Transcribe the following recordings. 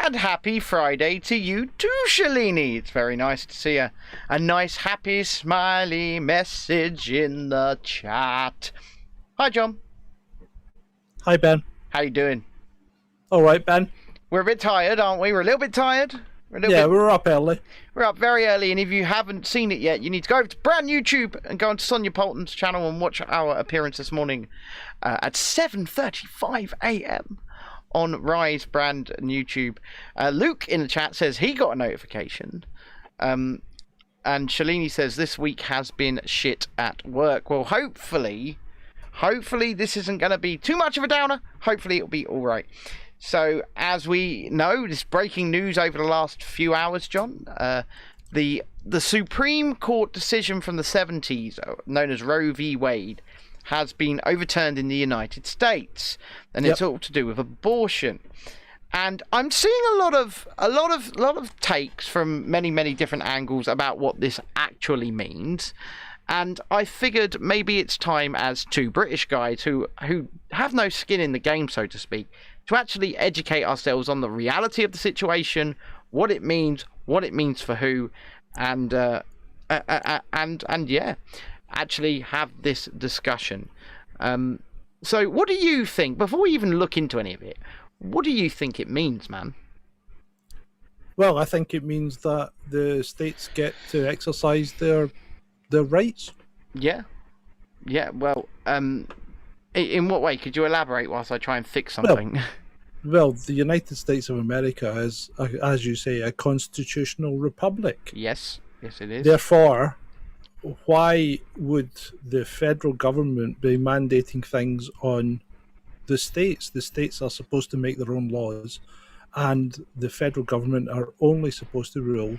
And happy Friday to you too, Shalini. It's very nice to see a nice, happy, smiley message in the chat. Hi, John. Hi, Ben. How you doing? All right, Ben. We're a bit tired, aren't we? We're a little bit tired. We're up early. We're up very early, and if you haven't seen it yet, you need to go over to brand YouTube and go on to Sonia Polton's channel and watch our appearance this morning at 7:35 a.m. on Rise brand and YouTube. Luke in the chat says he got a notification. And Shalini says this week has been shit at work. Well, hopefully this isn't going to be too much of a downer. Hopefully it'll be all right. So, as we know, this breaking news over the last few hours, John, the Supreme Court decision from the 70s, known as Roe V Wade, has been overturned in the United States, and it's all to do with abortion. And I'm seeing a lot of takes from many different angles about what this actually means. And I figured maybe it's time, as two British guys who have no skin in the game, so to speak, to actually educate ourselves on the reality of the situation, what it means for who, and actually have this discussion. So what do you think, before we even look into any of it, what do you think it means, man? Well, I think it means that the states get to exercise their rights. Yeah, well, in what way? Could you elaborate whilst I try and fix something? Well, the United States of America is, as you say, a constitutional republic. Yes, it is. Therefore, why would the federal government be mandating things on the states? The states are supposed to make their own laws, and the federal government are only supposed to rule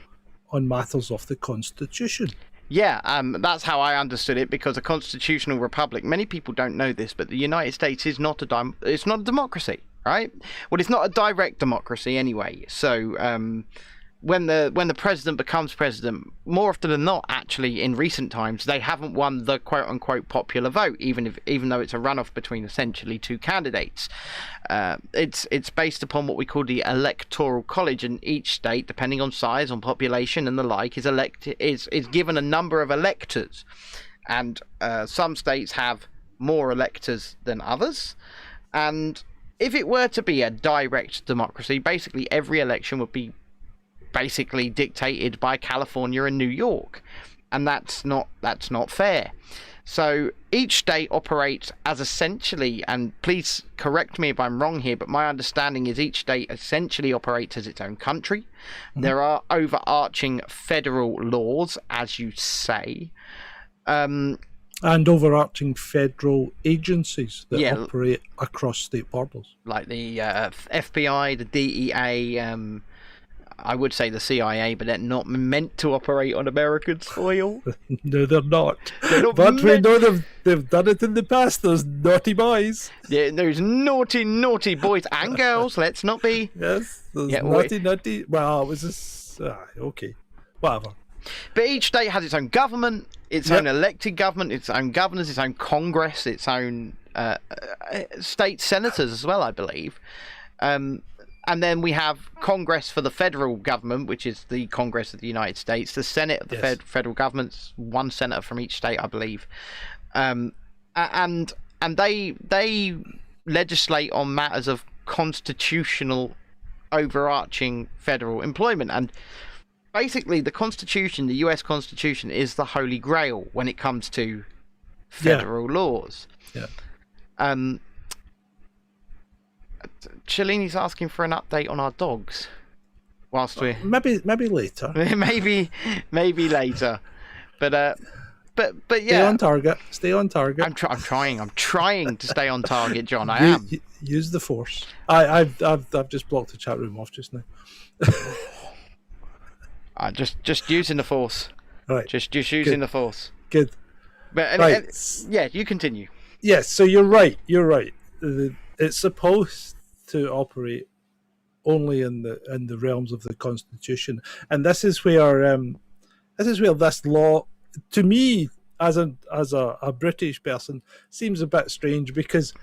on matters of the Constitution. Yeah, that's how I understood it, because a constitutional republic, many people don't know this, but the United States is not it's not a democracy, right? Well, it's not a direct democracy anyway. So when the president becomes president, more often than not, actually, in recent times, they haven't won the quote-unquote popular vote, even though it's a runoff between essentially two candidates. It's based upon what we call the electoral college, and each state, depending on size, on population, and the like, is given a number of electors, and some states have more electors than others. And if it were to be a direct democracy, basically every election would be basically dictated by California and New York, and that's not fair. So each state operates as essentially, and please correct me if I'm wrong here, but my understanding is each state essentially operates as its own country. Mm-hmm. There are overarching federal laws, as you say, and overarching federal agencies that operate across state borders, like the FBI, the DEA. I would say the CIA, but they're not meant to operate on American soil. No, they're not. But we know they've done it in the past, those naughty boys. Yeah, those naughty boys and girls. Let's not be... Yes, those naughty... Well, it was just... okay, whatever. But each state has its own government, its own elected government, its own governors, its own Congress, its own state senators as well, I believe. And then we have Congress for the federal government, which is the Congress of the United States. The Senate of the federal government's one senator from each state, I believe. And they legislate on matters of constitutional overarching federal employment. And basically the Constitution, the US Constitution, is the holy grail when it comes to federal laws. Yeah. Shalini's asking for an update on our dogs. Whilst we maybe later. maybe later. But yeah. Stay on target. I'm trying to stay on target, John. I am. Use the force. I've just blocked the chat room off just now. Just using the force. Right. Just using the force. Good. But right. Yeah, you continue. Yes, so you're right. It's supposed to operate only in the realms of the Constitution, and this is where this law, to me, as a British person, seems a bit strange, because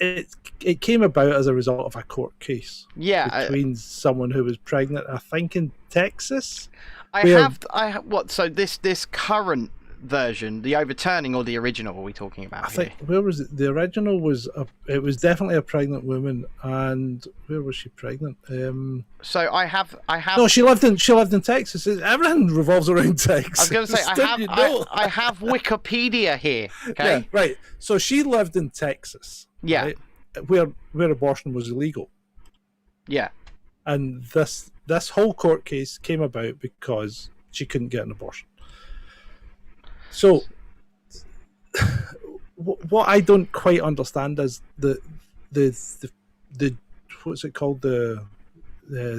it came about as a result of a court case. Yeah, between someone who was pregnant, I think in Texas. So this current version, the overturning or the original, are we talking about? I think where was it? The original was it was definitely a pregnant woman, and where was she pregnant? So I have. No, she lived in Texas. Everything revolves around Texas. I was going to say I have Wikipedia here. Okay, yeah, right. So she lived in Texas. Yeah, right, where abortion was illegal. Yeah, and this whole court case came about because she couldn't get an abortion. So, what I don't quite understand is the what's it called, the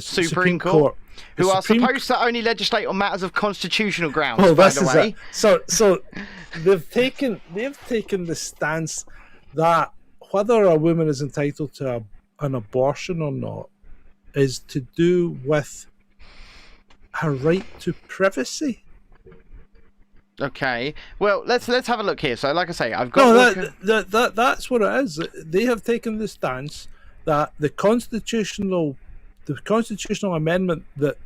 Supreme Court, who are supposed to only legislate on matters of constitutional grounds. Well, by the way, it. So they've taken the stance that whether a woman is entitled to an abortion or not is to do with her right to privacy. Okay, well, let's have a look here. So, like I say, I've got that's what it is. They have taken the stance that the constitutional amendment that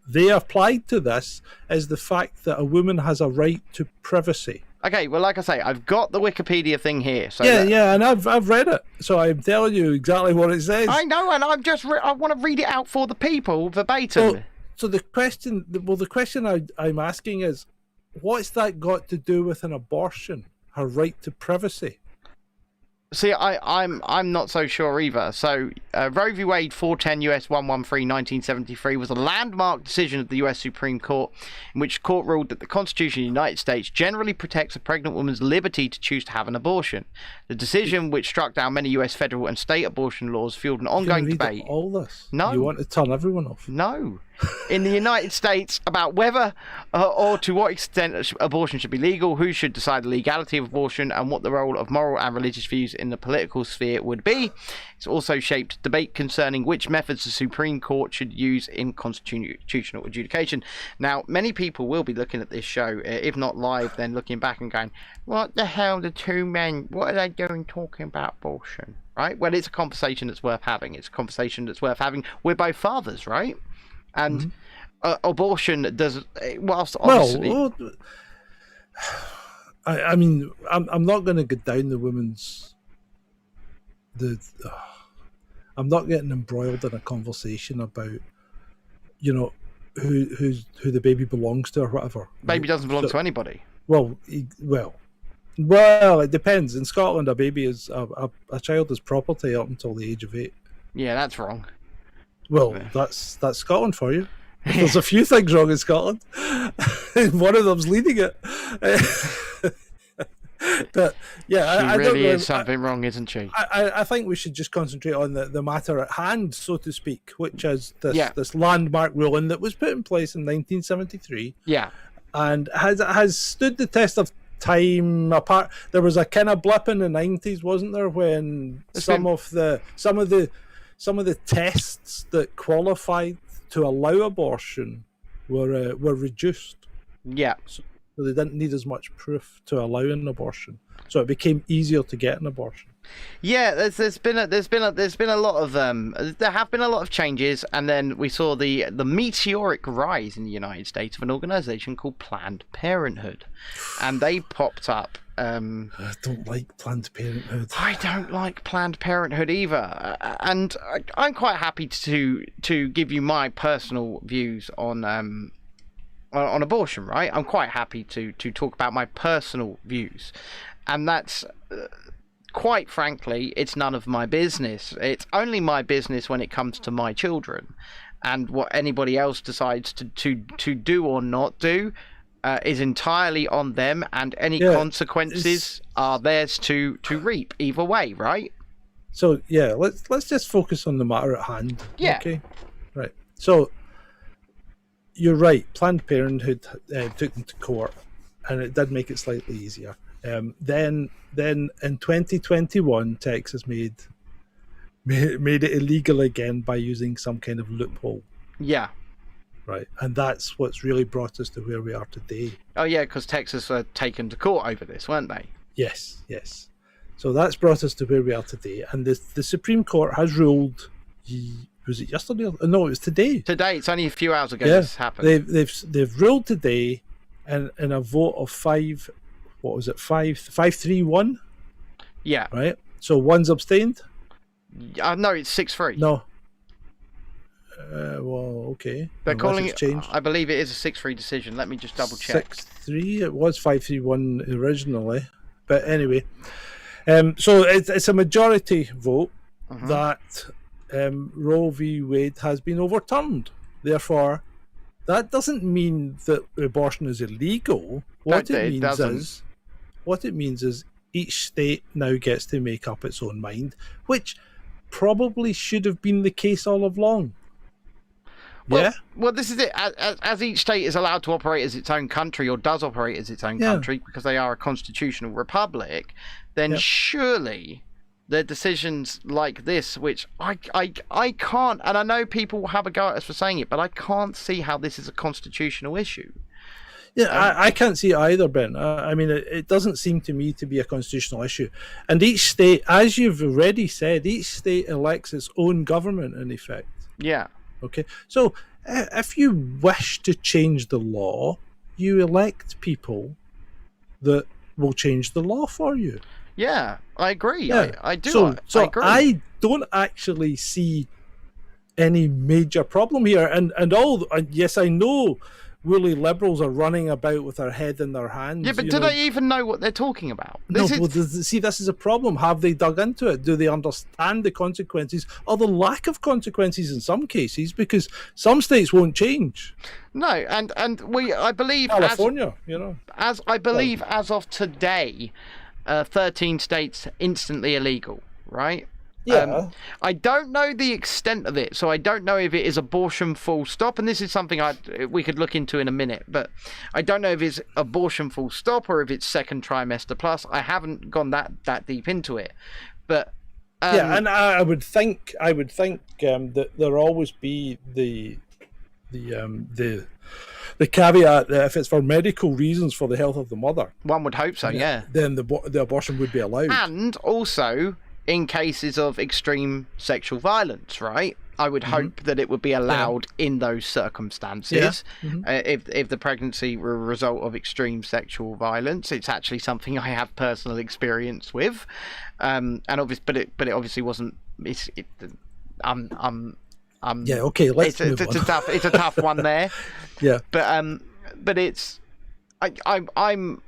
they applied to this is the fact that a woman has a right to privacy. Okay, well, like I say, I've got the Wikipedia thing here. So and I've read it, so I'm telling you exactly what it says. I know, and I want to read it out for the people verbatim. So the question I'm asking is, what's that got to do with an abortion? Her right to privacy? See, I'm not so sure either. So, Roe v Wade 410 US 113 1973 was a landmark decision of the US Supreme Court, in which the court ruled that the Constitution of the United States generally protects a pregnant woman's liberty to choose to have an abortion. The decision, which struck down many US federal and state abortion laws, fueled an ongoing debate. All this? No. You want to turn everyone off? No. In the United States, about whether or to what extent abortion should be legal, who should decide the legality of abortion, and what the role of moral and religious views in the political sphere would be. It's also shaped debate concerning which methods the Supreme Court should use in constitutional adjudication. Now, many people will be looking at this show, if not live, then looking back and going, what the hell, the two men, what are they doing talking about abortion? Right? Well, it's a conversation that's worth having. It's a conversation that's worth having. We're both fathers, right? And abortion does, whilst obviously... Well, I mean, I'm not going to get down the women's... I'm not getting embroiled in a conversation about, who the baby belongs to or whatever. Baby doesn't belong to anybody. Well, it depends. In Scotland, a baby is a child is property up until the age of 8. Yeah, that's wrong. Well, that's Scotland for you. There's a few things wrong in Scotland. One of them's leading it. But yeah, she really is something wrong, isn't she? I think we should just concentrate on the matter at hand, so to speak, which is this landmark ruling that was put in place in 1973. Yeah, and has stood the test of time. Apart, there was a kind of blip in the 90s, wasn't there, when some of the tests that qualified to allow abortion were reduced. Yeah. So they didn't need as much proof to allow an abortion, so it became easier to get an abortion. Yeah, there's been a lot of there have been a lot of changes, and then we saw the meteoric rise in the United States of an organisation called Planned Parenthood, and they popped up. I don't like Planned Parenthood. I don't like Planned Parenthood either, and I'm quite happy to give you my personal views on abortion. Right, I'm quite happy to talk about my personal views, and that's. Quite frankly, it's none of my business. It's only my business when it comes to my children, and what anybody else decides to do or not do is entirely on them, and any consequences are theirs to reap either way, right? So let's just focus on the matter at hand. Yeah. Okay. Right. So you're right. Planned Parenthood took them to court, and it did make it slightly easier. Then in 2021, Texas made it illegal again by using some kind of loophole. Yeah. Right, and that's what's really brought us to where we are today. Oh yeah, because Texas were taken to court over this, weren't they? Yes. So that's brought us to where we are today. And the Supreme Court has ruled, was it yesterday? No, it was today. Today, it's only a few hours ago this happened. They've ruled today in a vote of 5-3-1? Yeah. Right? So one's abstained? No, it's 6-3. No. Well, okay. They're calling it, changed. I believe it is a 6-3 decision. Let me just double check. 6-3? It was 5-3-1 originally. But anyway. So it's a majority vote that Roe v Wade has been overturned. Therefore, that doesn't mean that abortion is illegal. What it means is each state now gets to make up its own mind, which probably should have been the case all along. Well, this is it. As each state is allowed to operate as its own country, or does operate as its own country, because they are a constitutional republic, then surely the decisions like this, which I can't, and I know people will have a go at us for saying it, but I can't see how this is a constitutional issue. Yeah, I can't see it either, Ben. I mean, it doesn't seem to me to be a constitutional issue. And each state, as you've already said, each state elects its own government, in effect. Yeah. Okay, so if you wish to change the law, you elect people that will change the law for you. Yeah, I agree. Yeah. I do. So I agree. I don't actually see any major problem here. And yes, I know woolly liberals are running about with their head in their hands. Yeah, but do they even know what they're talking about? This is a problem. Have they dug into it? Do they understand the consequences or the lack of consequences in some cases? Because some states won't change. No, and I believe California, as of today, 13 states instantly illegal, right? Yeah. I don't know the extent of it, so I don't know if it is abortion full stop, and this is something we could look into in a minute, but I don't know if it's abortion full stop or if it's second trimester plus. I haven't gone that deep into it, but and I would think that there always be the caveat that if it's for medical reasons for the health of the mother, one would hope so, then the abortion would be allowed, and also in cases of extreme sexual violence, right? I would hope that it would be allowed in those circumstances. If the pregnancy were a result of extreme sexual violence, it's actually something I have personal experience with, and obviously, but it obviously wasn't. Okay. Let's move on. It's a tough one there. Yeah. But it's I'm.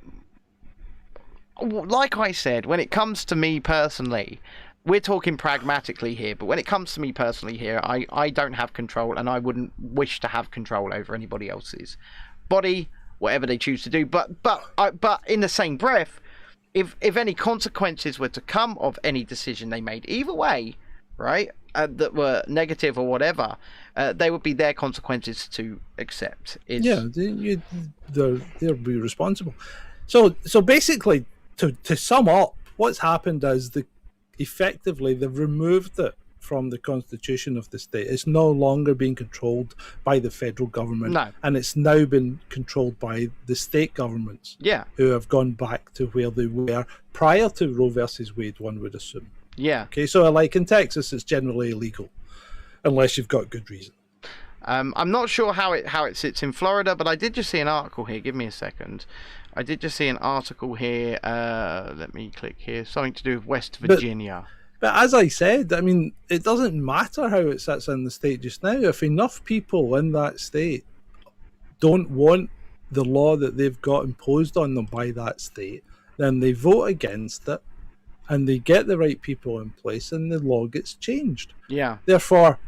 Like I said, when it comes to me personally, we're talking pragmatically here, but when it comes to me personally here, I don't have control, and I wouldn't wish to have control over anybody else's body, whatever they choose to do. But in the same breath, if any consequences were to come of any decision they made, either way, right, that were negative or whatever, they would be their consequences to accept. They'll be responsible. So basically, to sum up, what's happened is effectively they've removed it from the constitution of the state. It's no longer being controlled by the federal government, and it's now been controlled by the state governments, who have gone back to where they were prior to Roe versus Wade, one would assume. Yeah. Okay, so like in Texas, it's generally illegal, unless you've got good reason. I'm not sure how it sits in Florida, but I did just see an article here. Give me a second. I did just see an article here. Let me click here. Something to do with West Virginia. But as I said, I mean, it doesn't matter how it sits in the state just now. If enough people in that state don't want the law that they've got imposed on them by that state, then they vote against it, and they get the right people in place, and the law gets changed. Yeah. Therefore,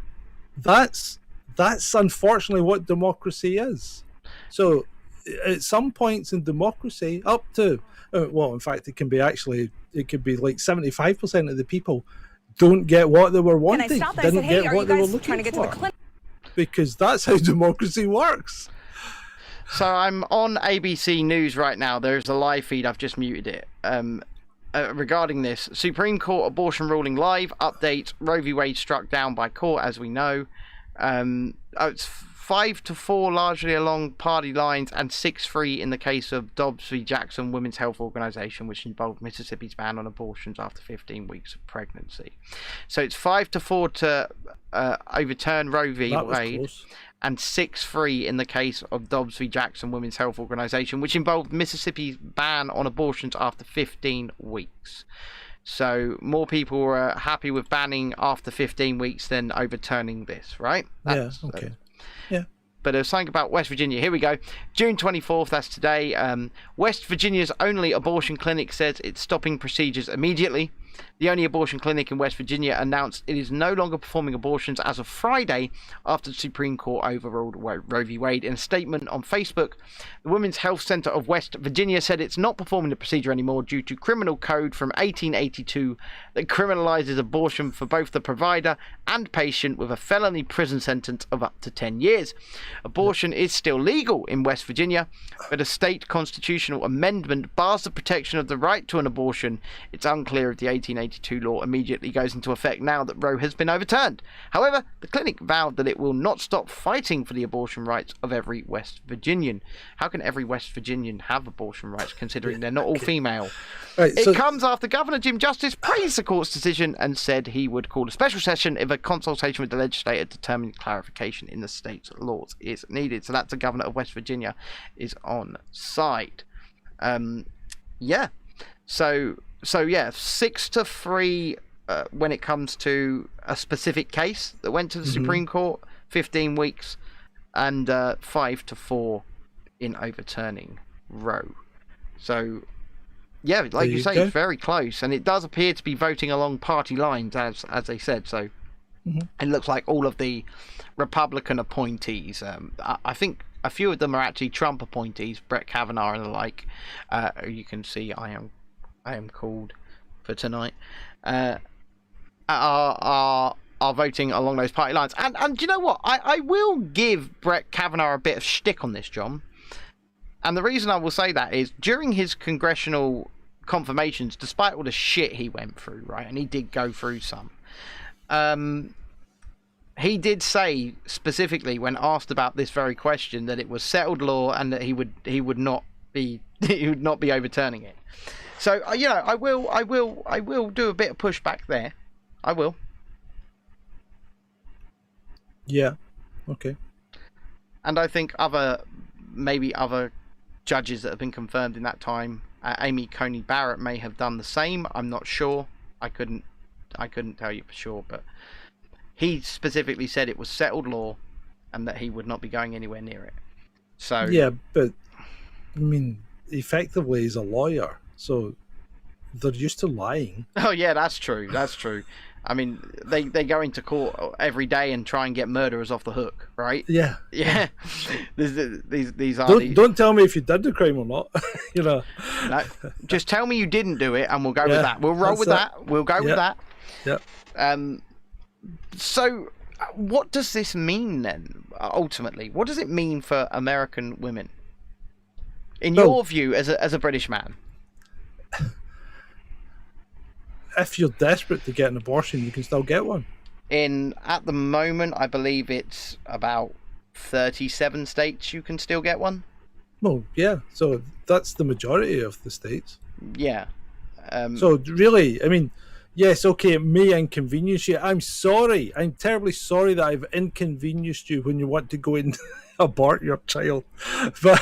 that's unfortunately what democracy is. So at some points in democracy, up to in fact, it could be like 75% of the people don't get what they were wanting, didn't get what they were looking for, because that's how democracy works. So I'm on ABC News right now. There's a live feed. I've just muted it. Regarding this, Supreme Court abortion ruling live update. Roe v Wade struck down by court, as we know. It's 5-4 largely along party lines, and 6-3 in the case of Dobbs v. Jackson Women's Health Organization, which involved Mississippi's ban on abortions after 15 weeks of pregnancy. So it's 5-4 to overturn Roe v. Wade, close. and 6-3 in the case of Dobbs v. Jackson Women's Health Organization, which involved Mississippi's ban on abortions after 15 weeks. So more people were happy with banning after 15 weeks than overturning this, right? Okay. Yeah. But there's something about West Virginia. Here we go. June 24th, that's today. West Virginia's only abortion clinic says it's stopping procedures immediately. The only abortion clinic in West Virginia announced it is no longer performing abortions as of Friday after the Supreme Court overruled Roe v. Wade. In a statement on Facebook, the Women's Health Center of West Virginia said it's not performing the procedure anymore due to criminal code from 1882 that criminalizes abortion for both the provider and patient with a felony prison sentence of up to 10 years. Abortion is still legal in West Virginia, but a state constitutional amendment bars the protection of the right to an abortion. It's unclear if the 1882 law immediately goes into effect now that Roe has been overturned. However, the clinic vowed that it will not stop fighting for the abortion rights of every West Virginian. How can every West Virginian have abortion rights considering they're not all female? Right, it comes after Governor Jim Justice praised the court's decision and said he would call a special session if a consultation with the legislature determined clarification in the state's laws is needed. So that's the governor of West Virginia is on side. Yeah. So yeah, 6-3 when it comes to a specific case that went to the Supreme Court, 15 weeks, and 5-4 in overturning Roe. So yeah, like you say, it's very close, and it does appear to be voting along party lines, as they said. So it looks like all of the Republican appointees, I think a few of them are actually Trump appointees, Brett Kavanaugh and the like. You can see I am called for tonight. Are voting along those party lines, and do you know what? I will give Brett Kavanaugh a bit of shtick on this, John. And the reason I will say that is during his congressional confirmations, despite all the shit he went through, right, and he did go through some, he did say specifically when asked about this very question that it was settled law and that he would not be overturning it. So I will do a bit of pushback there. I will. Yeah. Okay. And I think maybe other judges that have been confirmed in that time, Amy Coney Barrett may have done the same. I'm not sure. I couldn't tell you for sure, but he specifically said it was settled law and that he would not be going anywhere near it. So yeah, but I mean, effectively he's a lawyer, so they're used to lying. Oh yeah, that's true. I mean, they go into court every day and try and get murderers off the hook, right? Yeah. Yeah. These are. Don't tell me if you did the crime or not. No, just tell me you didn't do it, and we'll go with that. We'll roll with that. We'll go with that. Yeah. So, what does this mean then? Ultimately, what does it mean for American women? In your view, as a British man. If you're desperate to get an abortion, you can still get one. At the moment, I believe it's about 37 states you can still get one. Well, yeah. So that's the majority of the states. Yeah. So really, I mean, yes, okay, it may inconvenience you. I'm sorry. I'm terribly sorry that I've inconvenienced you when you want to go and abort your child. But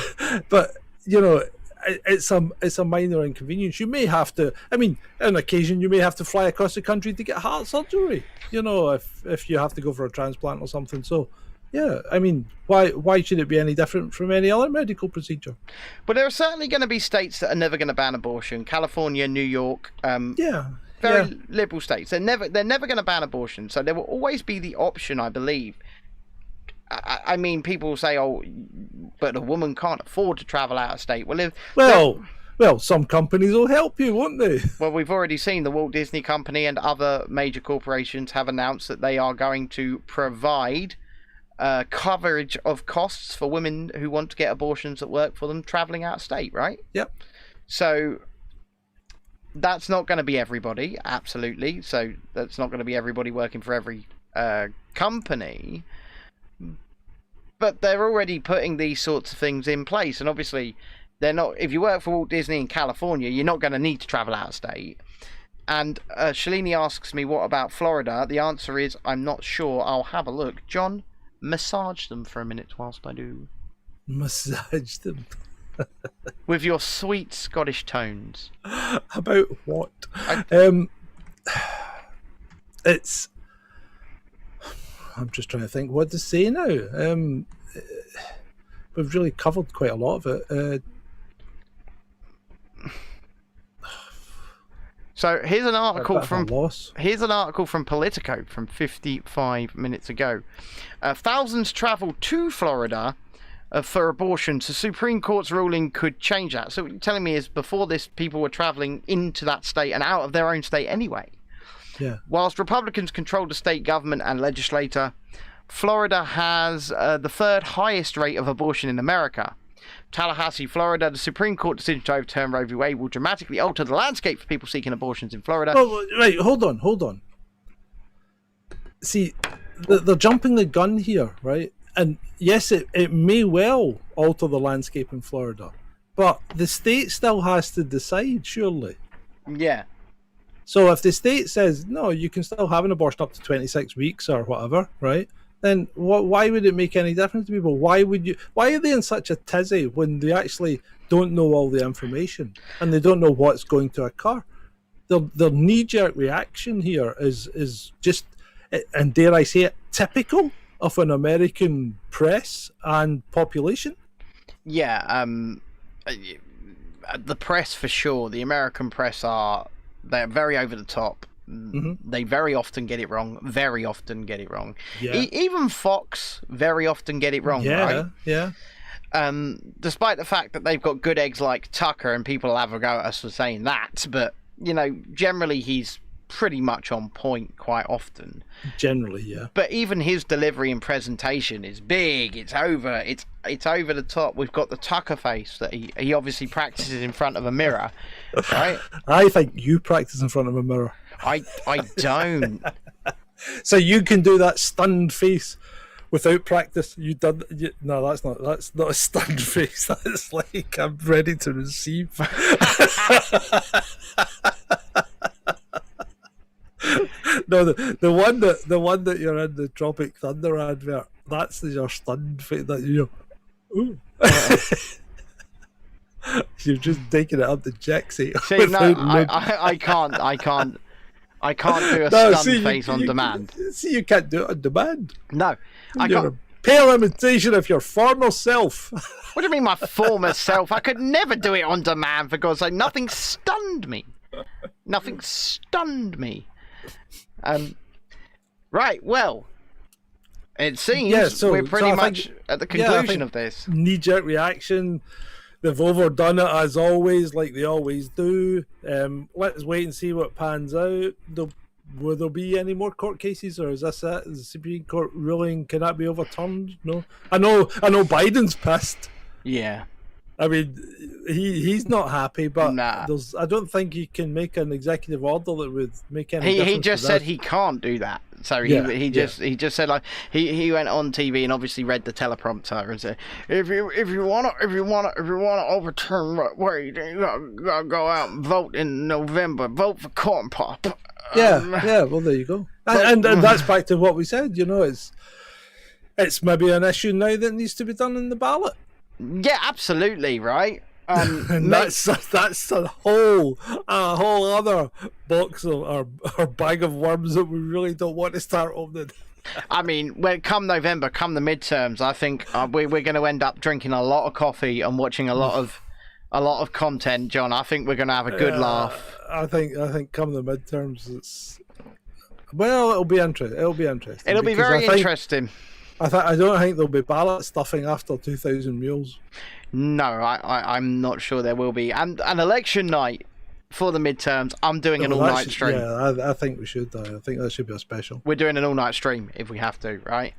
it's a minor inconvenience. You may have to, I mean, on occasion you may have to fly across the country to get heart surgery, if you have to go for a transplant or something. So yeah, I mean, why should it be any different from any other medical procedure? But there are certainly going to be states that are never going to ban abortion. California, New York, very liberal states. They're never going to ban abortion. So there will always be the option, I believe. I mean, people say, "Oh, but a woman can't afford to travel out of state." Well, some companies will help you, won't they? Well, we've already seen the Walt Disney Company and other major corporations have announced that they are going to provide coverage of costs for women who want to get abortions that work for them traveling out of state, right? Yep. So that's not going to be everybody, absolutely. So that's not going to be everybody working for every company. But they're already putting these sorts of things in place, and obviously they're not. If you work for Walt Disney in California, you're not going to need to travel out of state. And Shalini asks me, what about Florida? The answer is, I'm not sure. I'll have a look. John, massage them for a minute whilst I do. Massage them. With your sweet Scottish tones. About what? It's... I'm just trying to think what to say now. We've really covered quite a lot of it. So here's an article from Politico from 55 minutes ago. Thousands travel to Florida for abortions. The Supreme Court's ruling could change that. So what you're telling me is before this, people were traveling into that state and out of their own state anyway. Yeah. Whilst Republicans control the state government and legislature, Florida has the third highest rate of abortion in America. Tallahassee, Florida, the Supreme Court decision to overturn Roe v Wade will dramatically alter the landscape for people seeking abortions in Florida. Oh, right, hold on. See, they're jumping the gun here, right? And yes, it may well alter the landscape in Florida, but the state still has to decide, surely. Yeah. So if the state says, no, you can still have an abortion up to 26 weeks or whatever, right? Then why would it make any difference to people? Why are they in such a tizzy when they actually don't know all the information and they don't know what's going to occur? Their knee-jerk reaction here is just, and dare I say it, typical of an American press and population. Yeah, the press for sure. The American press they're very over the top. Mm-hmm. They very often get it wrong. Yeah. Even Fox very often get it wrong. Right? Yeah. Despite the fact that they've got good eggs like Tucker, and people have a go at us for saying that, but generally he's pretty much on point quite often. Generally, yeah. But even his delivery and presentation is big. It's over the top. We've got the Tucker face that he obviously practices in front of a mirror, right? I think you practice in front of a mirror. I don't. So you can do that stunned face without practice. No, that's not a stunned face. That's like I'm ready to receive. No, the one that you're in the Tropic Thunder advert. That's your stunned face. That ooh. You've just taken it up the Jaxie. See, no, I can't do a stunned face on demand. See, you can't do it on demand. No, I You're can't. A pale imitation of your former self. What do you mean, my former self? I could never do it on demand, for God's sake. Nothing stunned me. Right, well, it seems we're pretty much at the conclusion of this. Knee-jerk reaction. They've overdone it as always, like they always do. Let's wait and see what pans out. Will there be any more court cases, or is this it? Is the Supreme Court ruling, can that be overturned? No. I know Biden's pissed. Yeah. I mean, he's not happy, but nah. I don't think he can make an executive order that would make any difference. He just said he can't do that. So he just said, like, he went on TV and obviously read the teleprompter and said, if you wanna overturn Roe Wade, you gotta go out and vote in November. Vote for corn pop. Yeah. Well, there you go. And that's back to what we said. It's maybe an issue now that needs to be done in the ballot. Yeah, absolutely, right. And that's a whole other box or bag of worms that we really don't want to start opening. I mean, when come November, come the midterms, I think we're going to end up drinking a lot of coffee and watching a lot of content, John. I think we're going to have a good laugh. I think come the midterms, it'll be interesting. It'll be very interesting. I don't think there'll be ballot stuffing after 2,000 mules. No, I'm not sure there will be. And an election night for the midterms, I'm doing an all-night stream. Yeah, I think we should. I think that should be a special. We're doing an all-night stream if we have to, right?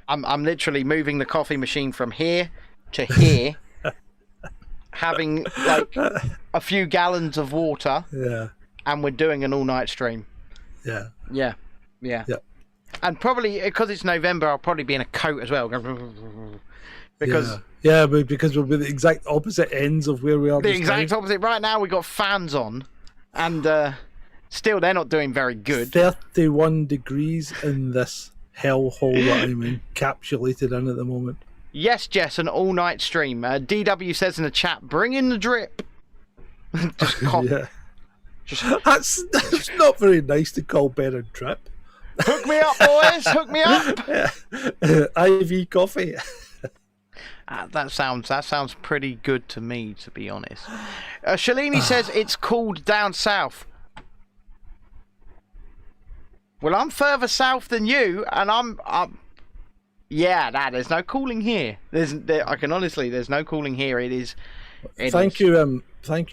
I'm literally moving the coffee machine from here to here, having like a few gallons of water. Yeah. And we're doing an all-night stream. Yeah. Yeah. And probably, because it's November, I'll probably be in a coat as well. Because because we'll be the exact opposite ends of where we are. The exact opposite. Right now, we've got fans on, and still, they're not doing very good. 31 degrees in this hellhole that I'm encapsulated in at the moment. Yes, Jess, an all-night stream. DW says in the chat, bring in the drip. Just cough. Yeah. That's not very nice to call Ben a drip. Hook me up, boys. Hook me up. IV coffee. That sounds pretty good to me, to be honest. Shalini says it's cooled down south. Well, I'm further south than you, and I'm there's no cooling here. There's no cooling here. Thank you,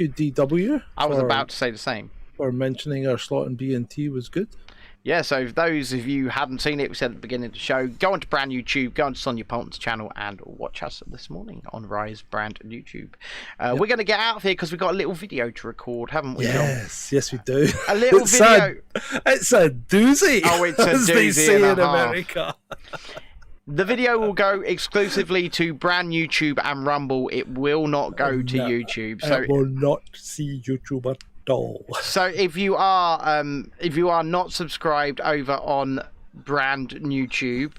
DW. I was about to say the same. For mentioning our slot in BNT was good. Yeah, so for those of you who haven't seen it, we said at the beginning of the show, go onto Brand YouTube, go onto Sonia Polton's channel, and watch us this morning on Rise Brand YouTube. We're going to get out of here because we've got a little video to record, haven't we, John? Yes, we do. A little video. It's a doozy. Oh, it's a doozy, as they say in America. The video will go exclusively to Brand YouTube and Rumble. It will not go to YouTube. So it will not see YouTube at all. So if you are not subscribed over on Brand YouTube,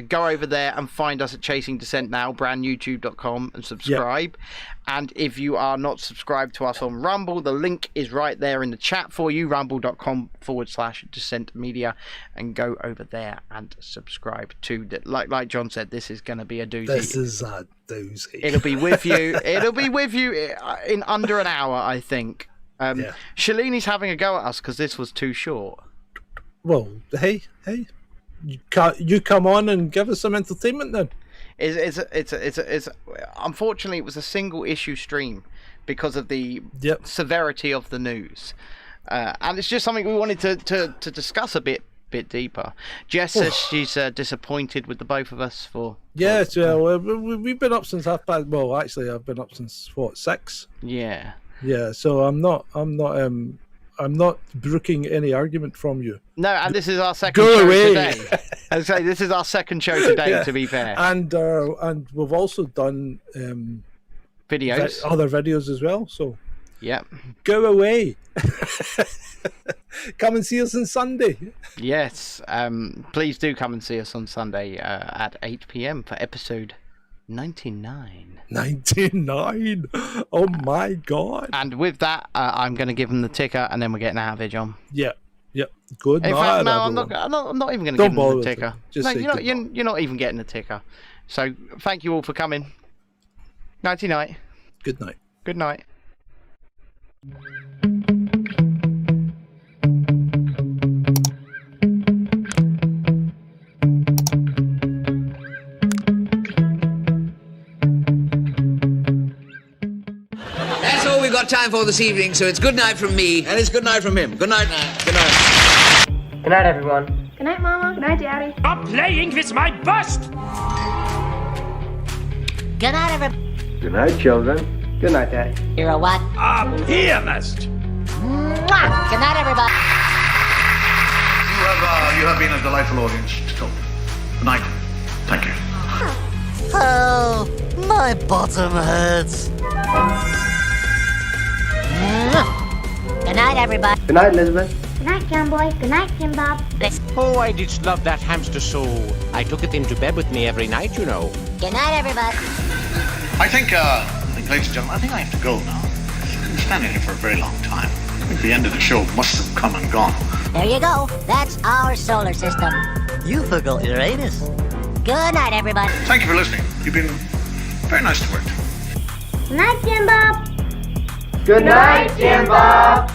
go over there and find us at Chasing Descent now, brandyoutube.com, and subscribe. Yep. And if you are not subscribed to us on Rumble, the link is right there in the chat for you, rumble.com/Descent Media, and go over there and subscribe to. Like John said, this is going to be a doozy. This is a doozy. It'll be with you. It'll be with you in under an hour, I think. Shalini's having a go at us because this was too short. Well, hey. You come on and give us some entertainment then. It's unfortunately it was a single issue stream because of the severity of the news, and it's just something we wanted to discuss a bit deeper. Jess says she's disappointed with the both of us for. Yes, we've been up since half past. Well, actually, I've been up since 6. Yeah. Yeah, so I'm not brooking any argument from you. No, and this is our second show today. I say this is our second show today. To be fair, and we've also done videos, other videos as well. So go away. Come and see us on Sunday. Yes, please do come and see us on Sunday at 8 p.m. for episode 99. 99. Oh my god. And with that, I'm going to give him the ticker and then we're getting out of here, John. Yeah. Good night. In fact, no, I'm not even going to give him the ticker. No, you're not even getting the ticker. So thank you all for coming. Nighty night. Good night. Good night. Got time for this evening, so it's good night from me, and it's good night from him. Good night. Good night. Good night, everyone. Good night, Mama. Good night, Daddy. I'm playing with my bust. Good night, everyone. Good night, children. Good night, Daddy. You're a what? A pianist. Mwah! Good night, everybody. You have been a delightful audience still. Good night. Thank you. Oh, my bottom hurts. Good night, everybody. Good night, Elizabeth. Good night, John Boy. Good night, Jim Bob. Oh, I did love that hamster so. I took it into bed with me every night, you know. Good night, everybody. I think, ladies and gentlemen, I think I have to go now. I've been standing here for a very long time. I think the end of the show must have come and gone. There you go. That's our solar system. You forgot Uranus. Good night, everybody. Thank you for listening. You've been very nice to work to. Good night, Jim Bob. Good night, Jim Bob.